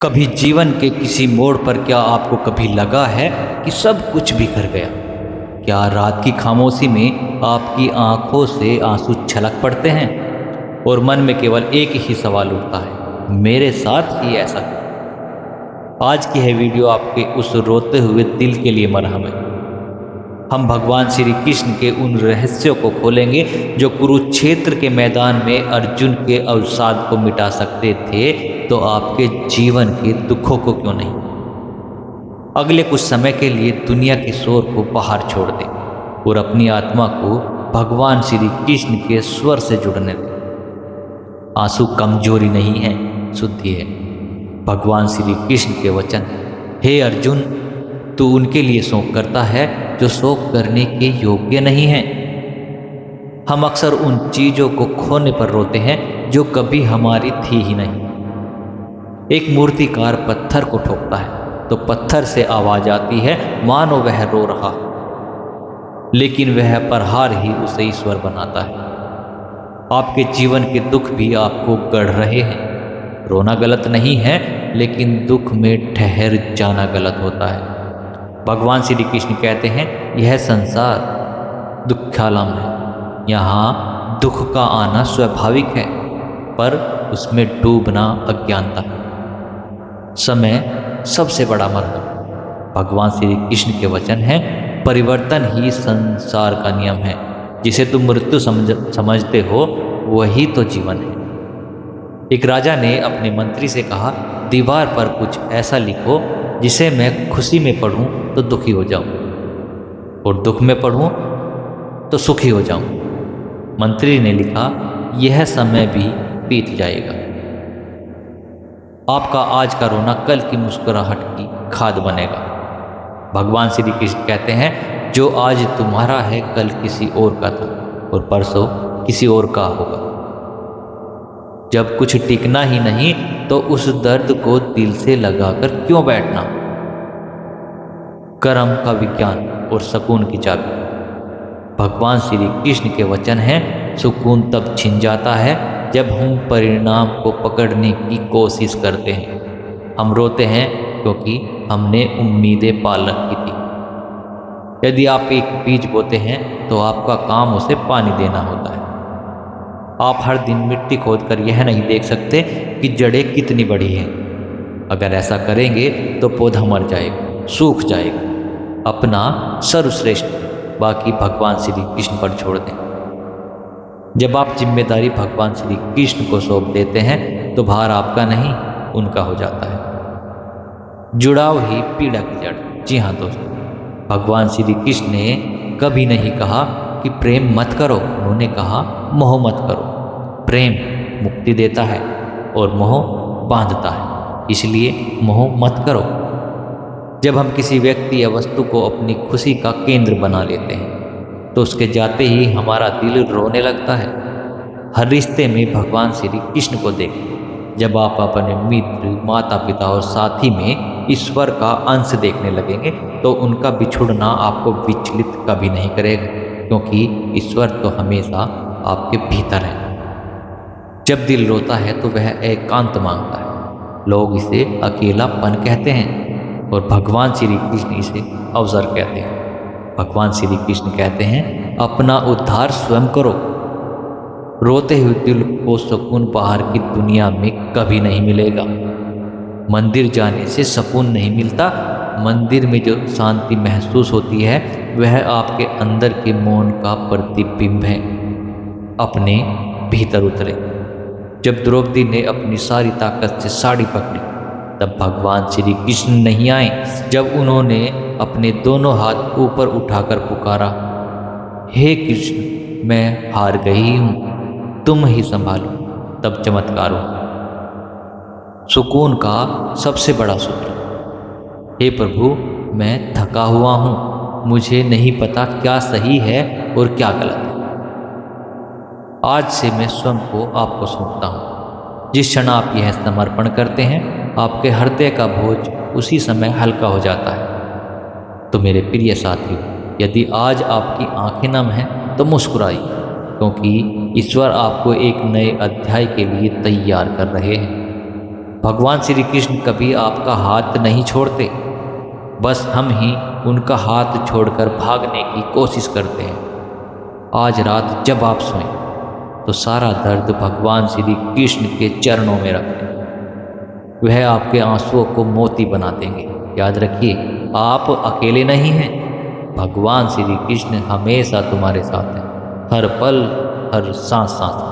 कभी जीवन के किसी मोड़ पर क्या आपको कभी लगा है कि सब कुछ बिखर गया? क्या रात की खामोशी में आपकी आंखों से आंसू छलक पड़ते हैं और मन में केवल एक ही सवाल उठता है, मेरे साथ ही ऐसा क्यों? आज की है वीडियो आपके उस रोते हुए दिल के लिए मरहम है। हम भगवान श्री कृष्ण के उन रहस्यों को खोलेंगे जो कुरुक्षेत्र के मैदान में अर्जुन के अवसाद को मिटा सकते थे, तो आपके जीवन के दुखों को क्यों नहीं। अगले कुछ समय के लिए दुनिया के शोर को बाहर छोड़ दें और अपनी आत्मा को भगवान श्री कृष्ण के स्वर से जुड़ने दें। आंसू कमजोरी नहीं है, शुद्धि है। भगवान श्री कृष्ण के वचन, हे अर्जुन, तू उनके लिए शोक करता है जो शोक करने के योग्य नहीं हैं। हम अक्सर उन चीजों को खोने पर रोते हैं जो कभी हमारी थी ही नहीं। एक मूर्तिकार पत्थर को ठोकता है तो पत्थर से आवाज आती है मानो वह रो रहा, लेकिन वह प्रहार ही उसे ईश्वर बनाता है। आपके जीवन के दुख भी आपको गढ़ रहे हैं। रोना गलत नहीं है, लेकिन दुख में ठहर जाना गलत होता है। भगवान श्री कृष्ण कहते हैं, यह संसार दुखालम है। यहाँ दुख का आना स्वाभाविक है, पर उसमें डूबना अज्ञानता है। समय सबसे बड़ा मरहम। भगवान श्री कृष्ण के वचन हैं, परिवर्तन ही संसार का नियम है। जिसे तुम मृत्यु समझते हो वही तो जीवन है। एक राजा ने अपने मंत्री से कहा, दीवार पर कुछ ऐसा लिखो जिसे मैं खुशी में पढ़ूं तो दुखी हो जाऊं और दुख में पढ़ूं तो सुखी हो जाऊं। मंत्री ने लिखा, यह समय भी बीत जाएगा। आपका आज का रोना कल की मुस्कुराहट की खाद बनेगा। भगवान श्री कृष्ण कहते हैं, जो आज तुम्हारा है कल किसी और का था और परसों किसी और का होगा। जब कुछ टिकना ही नहीं तो उस दर्द को दिल से लगाकर क्यों बैठना। कर्म का विज्ञान और सुकून की चाबी। भगवान श्री कृष्ण के वचन हैं, सुकून तब छिन जाता है जब हम परिणाम को पकड़ने की कोशिश करते हैं। हम रोते हैं क्योंकि हमने उम्मीदें पाल रखी थी। यदि आप एक बीज बोते हैं तो आपका काम उसे पानी देना होता है। आप हर दिन मिट्टी खोदकर यह नहीं देख सकते कि जड़ें कितनी बड़ी हैं। अगर ऐसा करेंगे तो पौधा मर जाएगा, सूख जाएगा। अपना सर्वश्रेष्ठ, बाकी भगवान श्री कृष्ण पर छोड़ दें। जब आप जिम्मेदारी भगवान श्री कृष्ण को सौंप देते हैं तो भार आपका नहीं, उनका हो जाता है। जुड़ाव ही पीड़ा की जड़। जी हाँ दोस्तों, भगवान श्री कृष्ण ने कभी नहीं कहा कि प्रेम मत करो, उन्होंने कहा मोह मत करो। प्रेम मुक्ति देता है और मोह बांधता है, इसलिए मोह मत करो। जब हम किसी व्यक्ति या वस्तु को अपनी खुशी का केंद्र बना लेते हैं तो उसके जाते ही हमारा दिल रोने लगता है। हर रिश्ते में भगवान श्री कृष्ण को देखें। जब आप अपने मित्र, माता पिता और साथी में ईश्वर का अंश देखने लगेंगे तो उनका बिछुड़ना आपको विचलित कभी नहीं करेगा, क्योंकि ईश्वर तो हमेशा आपके भीतर है। जब दिल रोता है तो वह एकांत मांगता है। लोग इसे अकेलापन कहते हैं और भगवान श्री कृष्ण इसे अवसर कहते हैं। भगवान श्री कृष्ण कहते हैं, अपना उद्धार स्वयं करो। रोते हुए दिल को सुकून बाहर की दुनिया में कभी नहीं मिलेगा। मंदिर जाने से सुकून नहीं मिलता। मंदिर में जो शांति महसूस होती है वह आपके अंदर के मौन का प्रतिबिंब है। अपने भीतर उतरे। जब द्रौपदी ने अपनी सारी ताकत से साड़ी पकड़ी तब भगवान श्री कृष्ण नहीं आए। जब उन्होंने अपने दोनों हाथ ऊपर उठाकर पुकारा, हे कृष्ण, मैं हार गई हूँ, तुम ही संभालो, तब चमत्कार हुआ। सुकून का सबसे बड़ा सूत्र, हे प्रभु, मैं थका हुआ हूँ, मुझे नहीं पता क्या सही है और क्या गलत है। आज से मैं स्वयं को आपको सौंपता हूँ। जिस क्षण आप यह समर्पण करते हैं, आपके हृदय का बोझ उसी समय हल्का हो जाता है। तो मेरे प्रिय साथियों, यदि आज आपकी आंखें नम हैं तो मुस्कुराइए, क्योंकि ईश्वर आपको एक नए अध्याय के लिए तैयार कर रहे हैं। भगवान श्री कृष्ण कभी आपका हाथ नहीं छोड़ते, बस हम ही उनका हाथ छोड़कर भागने की कोशिश करते हैं। आज रात जब आप सोएं तो सारा दर्द भगवान श्री कृष्ण के चरणों में रख दें। वह आपके आंसुओं को मोती बना देंगे। याद रखिए, आप अकेले नहीं हैं। भगवान श्री कृष्ण हमेशा तुम्हारे साथ हैं, हर पल, हर सांस सांस।